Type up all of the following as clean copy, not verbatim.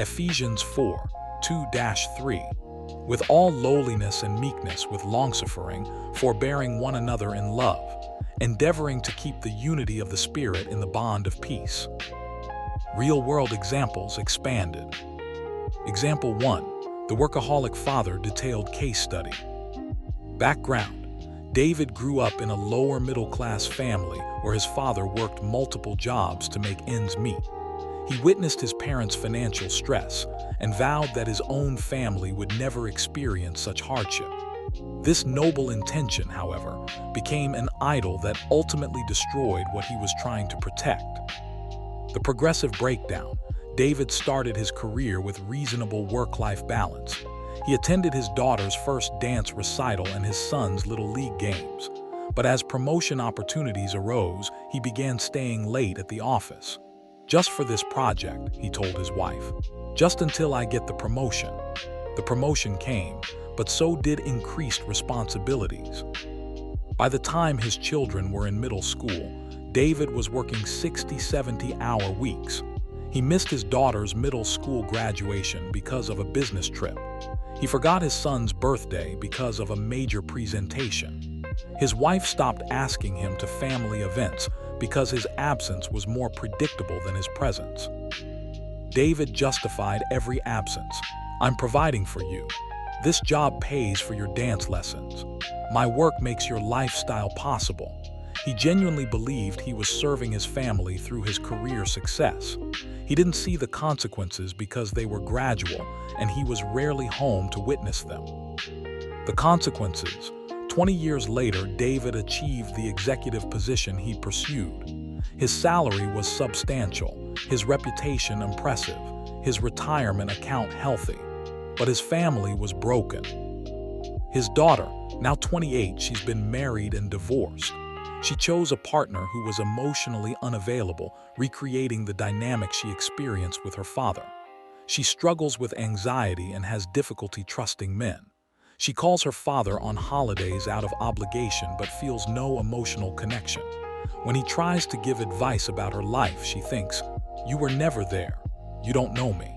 Ephesians 4:2-3. With all lowliness and meekness, with longsuffering, forbearing one another in love, endeavoring to keep the unity of the Spirit in the bond of peace. Real-world examples expanded. Example 1. The Workaholic Father detailed case study. Background: David grew up in a lower middle-class family where his father worked multiple jobs to make ends meet. He witnessed his parents' financial stress and vowed that his own family would never experience such hardship. This noble intention, however, became an idol that ultimately destroyed what he was trying to protect. The progressive breakdown: David started his career with reasonable work-life balance. He attended his daughter's first dance recital and his son's little league games. But as promotion opportunities arose, he began staying late at the office. "Just for this project," he told his wife. "Just until I get the promotion." The promotion came, but so did increased responsibilities. By the time his children were in middle school, David was working 60-70-hour weeks. He missed his daughter's middle school graduation because of a business trip. He forgot his son's birthday because of a major presentation. His wife stopped asking him to family events because his absence was more predictable than his presence. David justified every absence. "I'm providing for you. This job pays for your dance lessons. My work makes your lifestyle possible." He genuinely believed he was serving his family through his career success. He didn't see the consequences because they were gradual, and he was rarely home to witness them. The consequences: 20 years later, David achieved the executive position he pursued. His salary was substantial, his reputation impressive, his retirement account healthy. But his family was broken. His daughter, now 28, she's been married and divorced. She chose a partner who was emotionally unavailable, recreating the dynamic she experienced with her father. She struggles with anxiety and has difficulty trusting men. She calls her father on holidays out of obligation but feels no emotional connection. When he tries to give advice about her life, she thinks, "You were never there. You don't know me."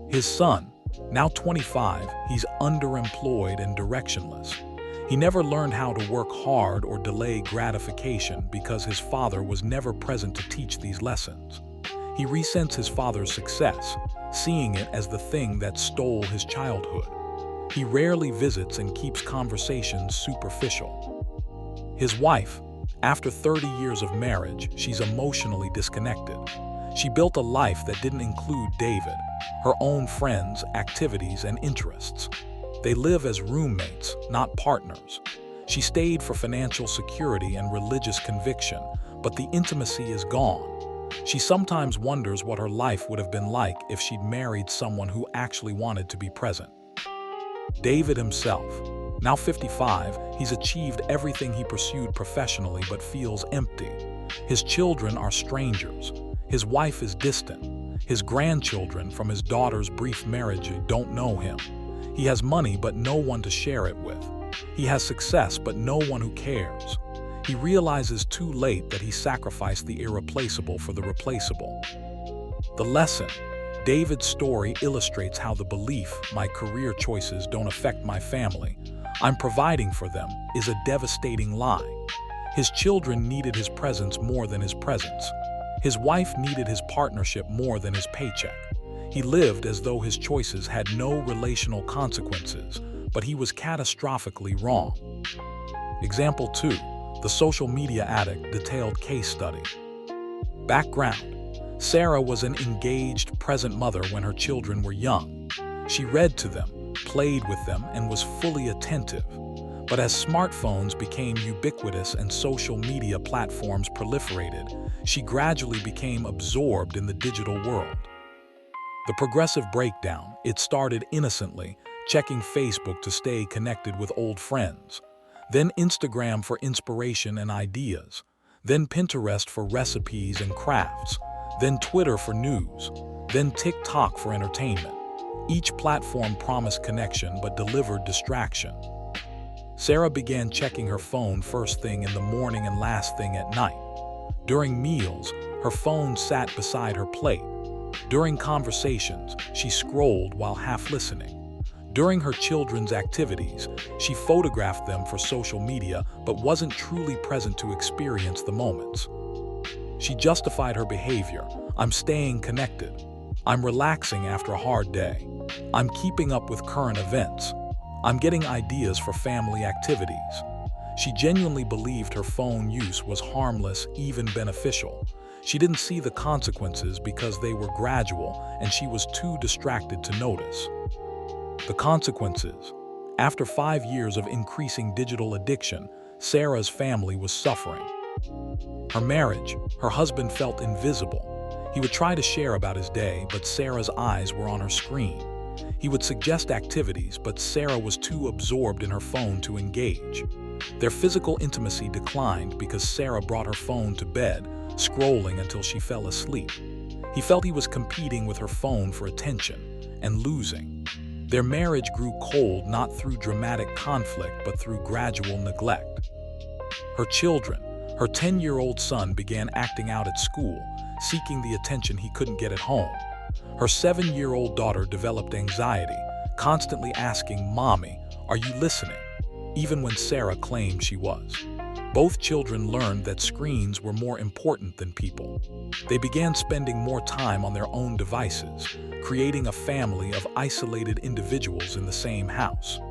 His son, now 25, he's underemployed and directionless. He never learned how to work hard or delay gratification because his father was never present to teach these lessons. He resents his father's success, seeing it as the thing that stole his childhood. He rarely visits and keeps conversations superficial. His wife, after 30 years of marriage, she's emotionally disconnected. She built a life that didn't include David, her own friends, activities, and interests. They live as roommates, not partners. She stayed for financial security and religious conviction, but the intimacy is gone. She sometimes wonders what her life would have been like if she'd married someone who actually wanted to be present. David himself, now 55, he's achieved everything he pursued professionally but feels empty. His children are strangers. His wife is distant. His grandchildren from his daughter's brief marriage don't know him. He has money but no one to share it with. He has success but no one who cares. He realizes too late that he sacrificed the irreplaceable for the replaceable. The lesson: David's story illustrates how the belief, "My career choices don't affect my family, I'm providing for them," is a devastating lie. His children needed his presence more than his presence. His wife needed his partnership more than his paycheck. He lived as though his choices had no relational consequences, but he was catastrophically wrong. Example 2. The social media addict detailed case study. Background: Sarah was an engaged, present mother when her children were young. She read to them, played with them, and was fully attentive. But as smartphones became ubiquitous and social media platforms proliferated, she gradually became absorbed in the digital world. The progressive breakdown: it started innocently, checking Facebook to stay connected with old friends, then Instagram for inspiration and ideas, then Pinterest for recipes and crafts, then Twitter for news, then TikTok for entertainment. Each platform promised connection but delivered distraction. Sarah began checking her phone first thing in the morning and last thing at night. During meals, her phone sat beside her plate. During conversations, she scrolled while half listening. During her children's activities, she photographed them for social media but wasn't truly present to experience the moments. She justified her behavior. I'm staying connected. I'm relaxing after a hard day. I'm keeping up with current events. I'm getting ideas for family activities. She genuinely believed her phone use was harmless, even beneficial. She didn't see the consequences because they were gradual and she was too distracted to notice. The consequences. After 5 years of increasing digital addiction, Sarah's family was suffering. Her marriage, her husband felt invisible. He would try to share about his day, but Sarah's eyes were on her screen. He would suggest activities, but Sarah was too absorbed in her phone to engage. Their physical intimacy declined because Sarah brought her phone to bed, scrolling until she fell asleep. He felt he was competing with her phone for attention and losing. Their marriage grew cold not through dramatic conflict but through gradual neglect. Her children, her 10-year-old son began acting out at school, seeking the attention he couldn't get at home. Her 7-year-old daughter developed anxiety, constantly asking, "Mommy, are you listening?" even when Sarah claimed she was. Both children learned that screens were more important than people. They began spending more time on their own devices, creating a family of isolated individuals in the same house.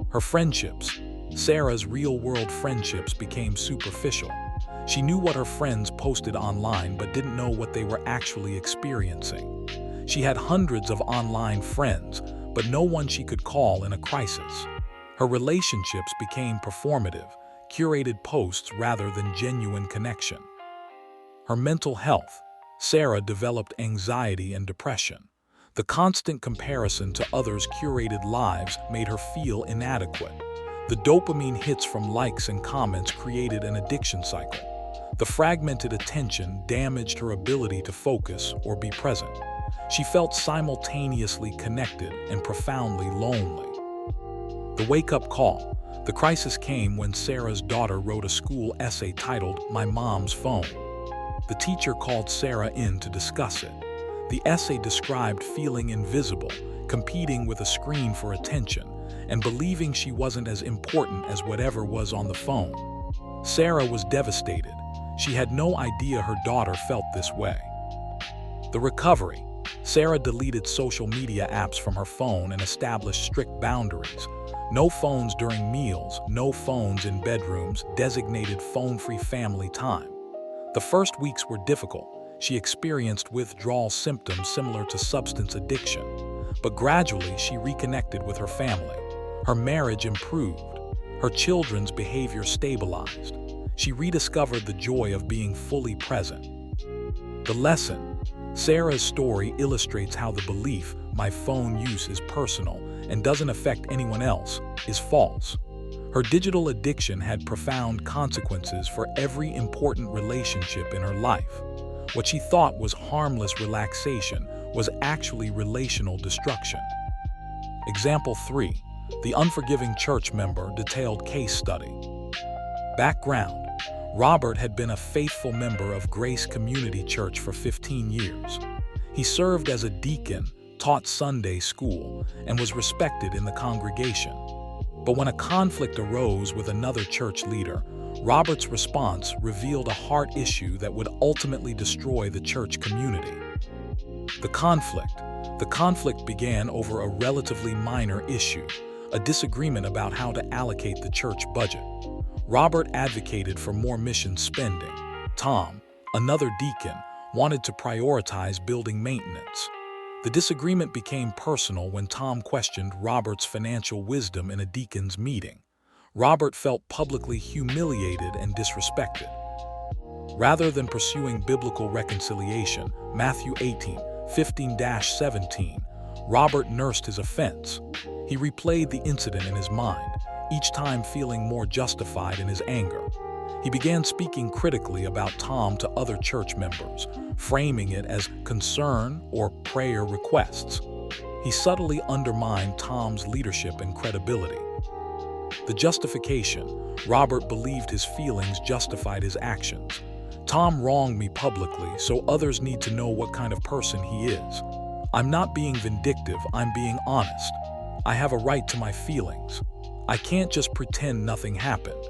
Her friendships. Sarah's real-world friendships became superficial. She knew what her friends posted online but didn't know what they were actually experiencing. She had hundreds of online friends, but no one she could call in a crisis. Her relationships became performative, curated posts rather than genuine connection. Her mental health. Sarah developed anxiety and depression. The constant comparison to others' curated lives made her feel inadequate. The dopamine hits from likes and comments created an addiction cycle. The fragmented attention damaged her ability to focus or be present. She felt simultaneously connected and profoundly lonely. The wake-up call. The crisis came when Sarah's daughter wrote a school essay titled, "My Mom's Phone." The teacher called Sarah in to discuss it. The essay described feeling invisible, competing with a screen for attention, and believing she wasn't as important as whatever was on the phone. Sarah was devastated. She had no idea her daughter felt this way. The recovery. Sarah deleted social media apps from her phone and established strict boundaries. No phones during meals, no phones in bedrooms, designated phone-free family time. The first weeks were difficult. She experienced withdrawal symptoms similar to substance addiction, but gradually she reconnected with her family. Her marriage improved. Her children's behavior stabilized. She rediscovered the joy of being fully present. The lesson. Sarah's story illustrates how the belief, "my phone use is personal and doesn't affect anyone else," is false. Her digital addiction had profound consequences for every important relationship in her life. What she thought was harmless relaxation was actually relational destruction. Example 3. The unforgiving church member detailed case study. Background. Robert had been a faithful member of Grace Community Church for 15 years. He served as a deacon, taught Sunday school, and was respected in the congregation. But when a conflict arose with another church leader, Robert's response revealed a heart issue that would ultimately destroy the church community. The conflict began over a relatively minor issue, a disagreement about how to allocate the church budget. Robert advocated for more mission spending. Tom, another deacon, wanted to prioritize building maintenance. The disagreement became personal when Tom questioned Robert's financial wisdom in a deacon's meeting. Robert felt publicly humiliated and disrespected. Rather than pursuing biblical reconciliation, Matthew 18:15-17, Robert nursed his offense. He replayed the incident in his mind, each time feeling more justified in his anger. He began speaking critically about Tom to other church members, framing it as concern or prayer requests. He subtly undermined Tom's leadership and credibility. The justification. Robert believed his feelings justified his actions. Tom wronged me publicly, so others need to know what kind of person he is. I'm not being vindictive, I'm being honest. I have a right to my feelings. I can't just pretend nothing happened.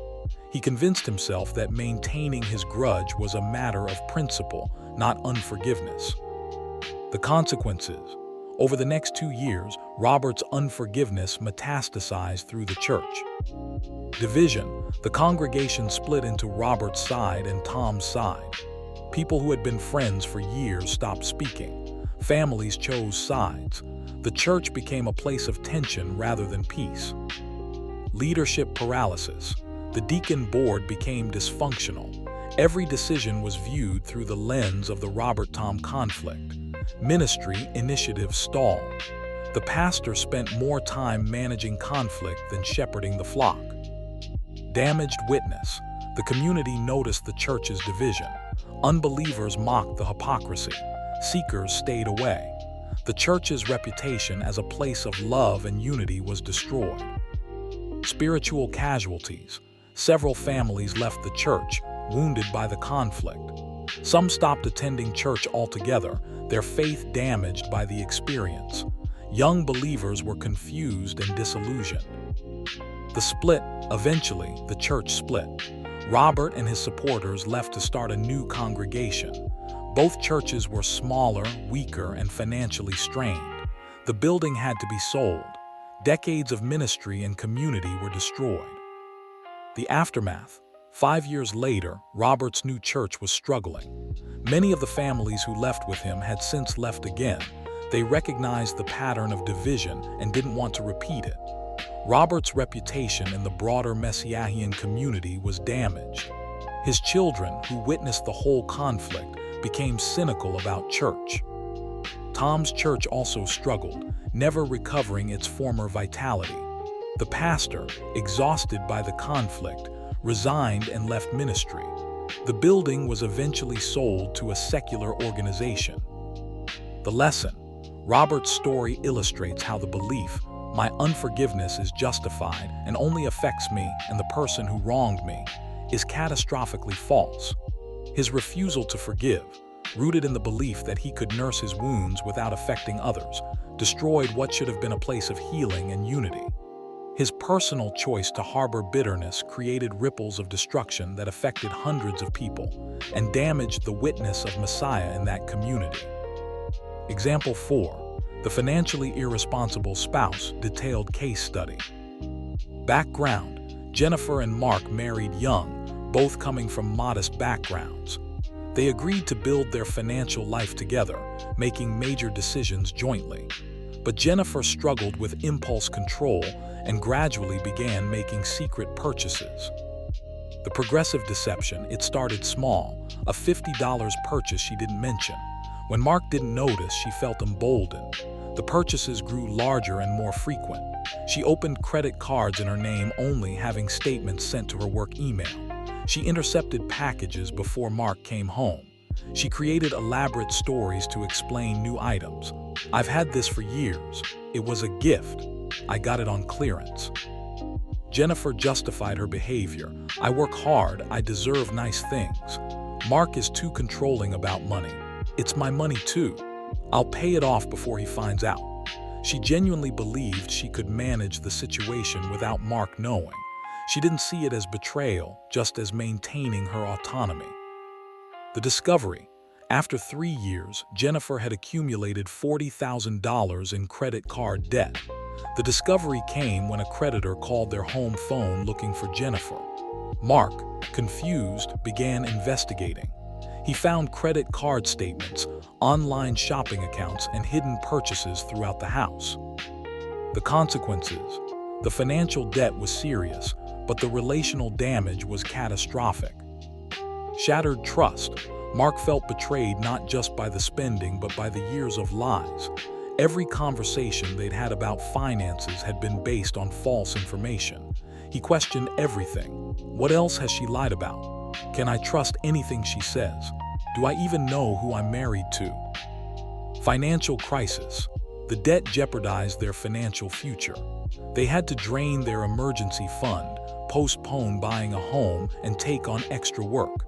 He convinced himself that maintaining his grudge was a matter of principle, not unforgiveness. The consequences. Over the next 2 years, Robert's unforgiveness metastasized through the church. Division. The congregation split into Robert's side and Tom's side. People who had been friends for years stopped speaking. Families chose sides. The church became a place of tension rather than peace. Leadership paralysis. The deacon board became dysfunctional. Every decision was viewed through the lens of the Robert-Tom conflict. Ministry initiatives stalled. The pastor spent more time managing conflict than shepherding the flock. Damaged witness. The community noticed the church's division. Unbelievers mocked the hypocrisy. Seekers stayed away. The church's reputation as a place of love and unity was destroyed. Spiritual casualties. Several families left the church, wounded by the conflict. Some stopped attending church altogether, their faith damaged by the experience. Young believers were confused and disillusioned. The split. Eventually, the church split. Robert and his supporters left to start a new congregation. Both churches were smaller, weaker, and financially strained. The building had to be sold. Decades of ministry and community were destroyed. The aftermath. 5 years later, Robert's new church was struggling. Many of the families who left with him had since left again. They recognized the pattern of division and didn't want to repeat it. Robert's reputation in the broader Messianian community was damaged. His children, who witnessed the whole conflict, became cynical about church. Tom's church also struggled, never recovering its former vitality. The pastor, exhausted by the conflict, resigned and left ministry. The building was eventually sold to a secular organization. The lesson. Robert's story illustrates how the belief, "My unforgiveness is justified and only affects me and the person who wronged me," is catastrophically false. His refusal to forgive, rooted in the belief that he could nurse his wounds without affecting others, destroyed what should have been a place of healing and unity. His personal choice to harbor bitterness created ripples of destruction that affected hundreds of people and damaged the witness of Messiah in that community. Example 4. The financially irresponsible spouse. Detailed case study. Background. Jennifer and Mark married young, both coming from modest backgrounds. They agreed to build their financial life together, making major decisions jointly. But Jennifer struggled with impulse control and gradually began making secret purchases. The progressive deception. It started small, a $50 purchase she didn't mention. When Mark didn't notice, she felt emboldened. The purchases grew larger and more frequent. She opened credit cards in her name only, having statements sent to her work email. She intercepted packages before Mark came home. She created elaborate stories to explain new items. "I've had this for years. It was a gift. I got it on clearance." Jennifer justified her behavior. "I work hard. I deserve nice things. Mark is too controlling about money. It's my money too. I'll pay it off before he finds out." She genuinely believed she could manage the situation without Mark knowing. She didn't see it as betrayal, just as maintaining her autonomy. The discovery. After 3 years, Jennifer had accumulated $40,000 in credit card debt. The discovery came when a creditor called their home phone looking for Jennifer. Mark, confused, began investigating. He found credit card statements, online shopping accounts, and hidden purchases throughout the house. The consequences. The financial debt was serious, but the relational damage was catastrophic. Shattered trust. Mark felt betrayed not just by the spending but by the years of lies. Every conversation they'd had about finances had been based on false information. He questioned everything. What else has she lied about? Can I trust anything she says? Do I even know who I'm married to? Financial crisis. The debt jeopardized their financial future. They had to drain their emergency fund, postpone buying a home, and take on extra work.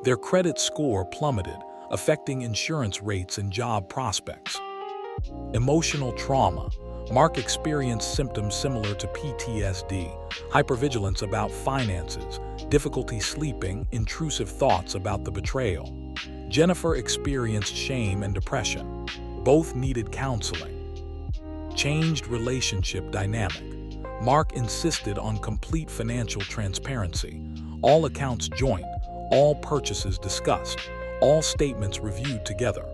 Their credit score plummeted, affecting insurance rates and job prospects. Emotional trauma. Mark experienced symptoms similar to PTSD, hypervigilance about finances, difficulty sleeping, intrusive thoughts about the betrayal. Jennifer experienced shame and depression. Both needed counseling. Changed relationship dynamic. Mark insisted on complete financial transparency, all accounts joint, all purchases discussed, all statements reviewed together.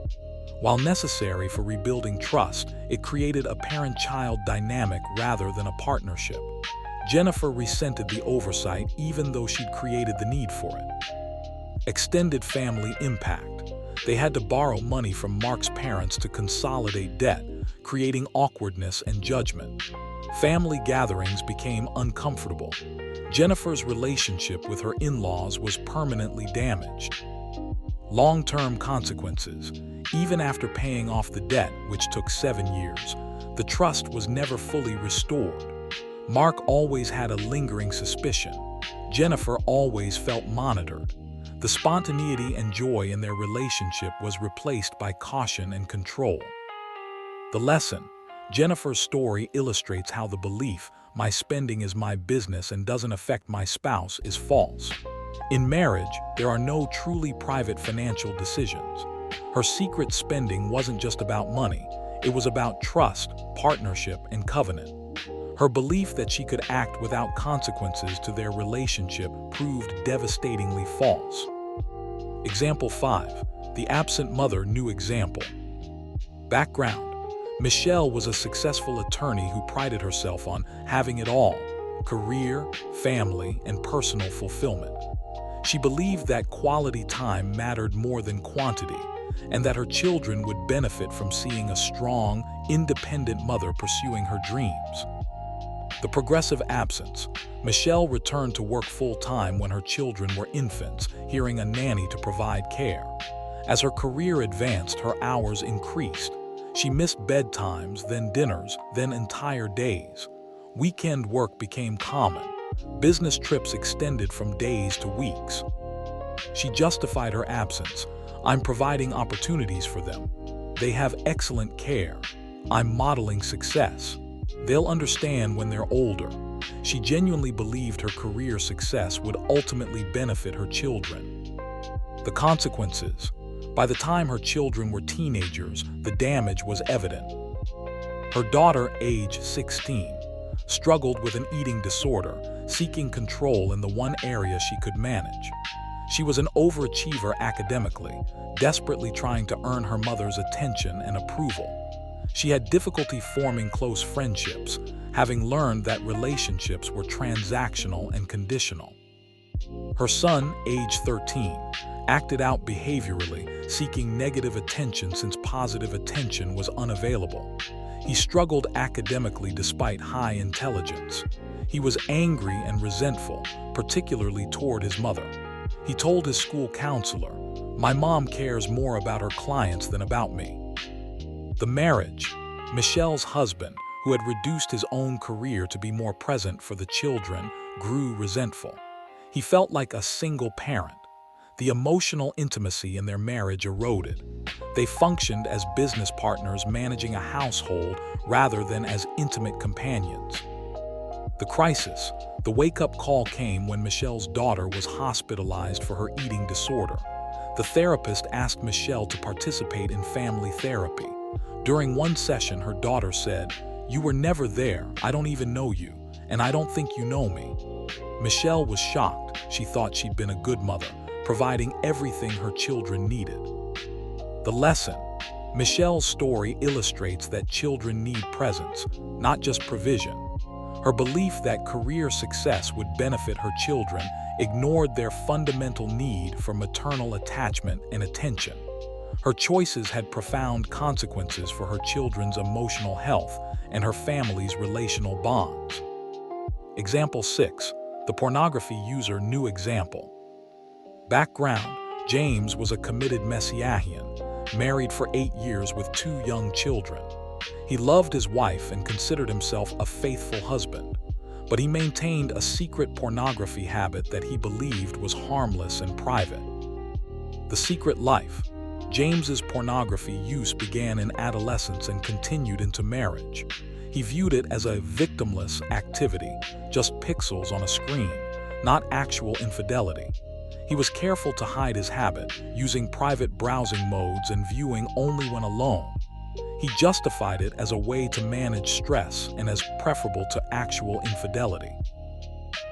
While necessary for rebuilding trust, it created a parent-child dynamic rather than a partnership. Jennifer resented the oversight even though she'd created the need for it. Extended family impact. They had to borrow money from Mark's parents to consolidate debt, creating awkwardness and judgment. Family gatherings became uncomfortable. Jennifer's relationship with her in-laws was permanently damaged. Long-term consequences. Even after paying off the debt, which took 7 years, the trust was never fully restored. Mark always had a lingering suspicion. Jennifer always felt monitored. The spontaneity and joy in their relationship was replaced by caution and control. The lesson. Jennifer's story illustrates how the belief, "my spending is my business and doesn't affect my spouse," is false. In marriage, there are no truly private financial decisions. Her secret spending wasn't just about money, it was about trust, partnership, and covenant. Her belief that she could act without consequences to their relationship proved devastatingly false. Example 5. The absent mother new example. Background. Michelle was a successful attorney who prided herself on having it all: career, family, and personal fulfillment. She believed that quality time mattered more than quantity, and that her children would benefit from seeing a strong, independent mother pursuing her dreams. The progressive absence. Michelle returned to work full-time when her children were infants, hiring a nanny to provide care. As her career advanced, her hours increased. She missed bedtimes, then dinners, then entire days. Weekend work became common. Business trips extended from days to weeks. She justified her absence. "I'm providing opportunities for them. They have excellent care. I'm modeling success. They'll understand when they're older." She genuinely believed her career success would ultimately benefit her children. The consequences. By the time her children were teenagers, the damage was evident. Her daughter, age 16, struggled with an eating disorder, seeking control in the one area she could manage. She was an overachiever academically, desperately trying to earn her mother's attention and approval. She had difficulty forming close friendships, having learned that relationships were transactional and conditional. Her son, age 13, acted out behaviorally, seeking negative attention since positive attention was unavailable. He struggled academically despite high intelligence. He was angry and resentful, particularly toward his mother. He told his school counselor, "My mom cares more about her clients than about me." The marriage. Michelle's husband, who had reduced his own career to be more present for the children, grew resentful. He felt like a single parent. The emotional intimacy in their marriage eroded. They functioned as business partners managing a household rather than as intimate companions. The crisis. The wake-up call came when Michelle's daughter was hospitalized for her eating disorder. The therapist asked Michelle to participate in family therapy. During one session, her daughter said, "You were never there, I don't even know you, and I don't think you know me." Michelle was shocked. She thought she'd been a good mother, providing everything her children needed. The lesson. Michelle's story illustrates that children need presence, not just provision. Her belief that career success would benefit her children ignored their fundamental need for maternal attachment and attention. Her choices had profound consequences for her children's emotional health and her family's relational bonds. Example 6. The pornography user new example. Background. James was a committed Messiahian, married for 8 years with 2 young children. He loved his wife and considered himself a faithful husband, but he maintained a secret pornography habit that he believed was harmless and private. The Secret Life. James's pornography use began in adolescence and continued into marriage. He viewed it as a victimless activity, just pixels on a screen, not actual infidelity. He was careful to hide his habit, using private browsing modes and viewing only when alone. He justified it as a way to manage stress and as preferable to actual infidelity.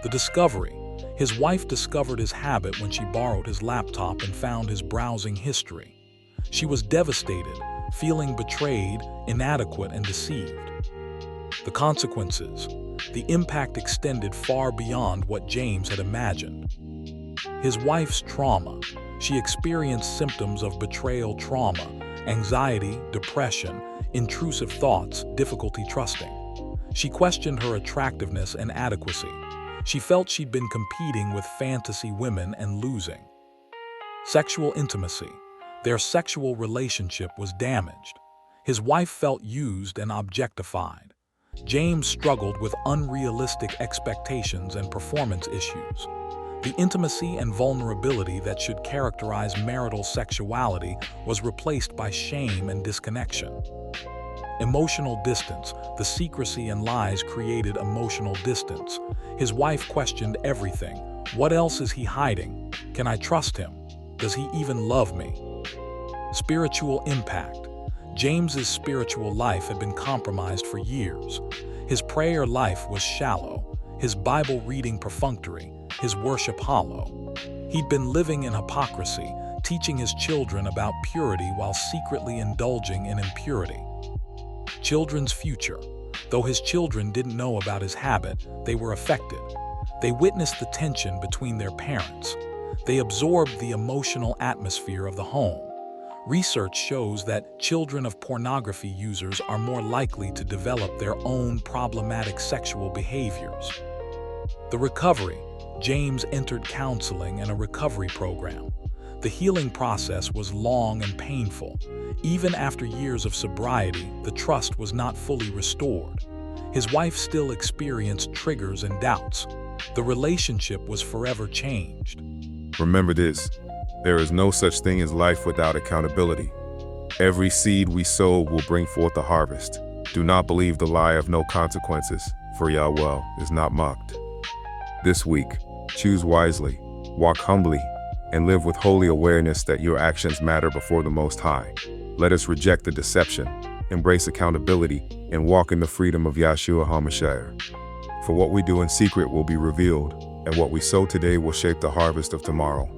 The discovery. His wife discovered his habit when she borrowed his laptop and found his browsing history. She was devastated, feeling betrayed, inadequate, and deceived. The consequences. The impact extended far beyond what James had imagined. His wife's trauma. She experienced symptoms of betrayal trauma, anxiety, depression, intrusive thoughts, difficulty trusting. She questioned her attractiveness and adequacy. She felt she'd been competing with fantasy women and losing. Sexual intimacy. Their sexual relationship was damaged. His wife felt used and objectified. James struggled with unrealistic expectations and performance issues. The intimacy and vulnerability that should characterize marital sexuality was replaced by shame and disconnection. Emotional distance. The secrecy and lies created emotional distance. His wife questioned everything. What else is he hiding? Can I trust him? Does he even love me? Spiritual impact. James's spiritual life had been compromised for years. His prayer life was shallow, his Bible reading perfunctory, his worship hollow. He'd been living in hypocrisy, teaching his children about purity while secretly indulging in impurity. Children's future. Though his children didn't know about his habit, they were affected. They witnessed the tension between their parents. They absorbed the emotional atmosphere of the home. Research shows that children of pornography users are more likely to develop their own problematic sexual behaviors. The recovery. James entered counseling and a recovery program. The healing process was long and painful. Even after years of sobriety, the trust was not fully restored. His wife still experienced triggers and doubts. The relationship was forever changed. Remember this, there is no such thing as life without accountability. Every seed we sow will bring forth a harvest. Do not believe the lie of no consequences, for Yahuah is not mocked. This week, choose wisely, walk humbly, and live with holy awareness that your actions matter before the Most High. Let us reject the deception, embrace accountability, and walk in the freedom of Yahuah HaMashiach. For what we do in secret will be revealed, and what we sow today will shape the harvest of tomorrow.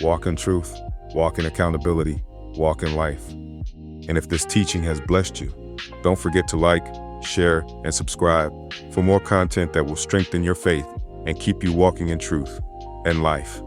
Walk in truth, walk in accountability, walk in life. And if this teaching has blessed you, don't forget to like, share, and subscribe for more content that will strengthen your faith and keep you walking in truth and life.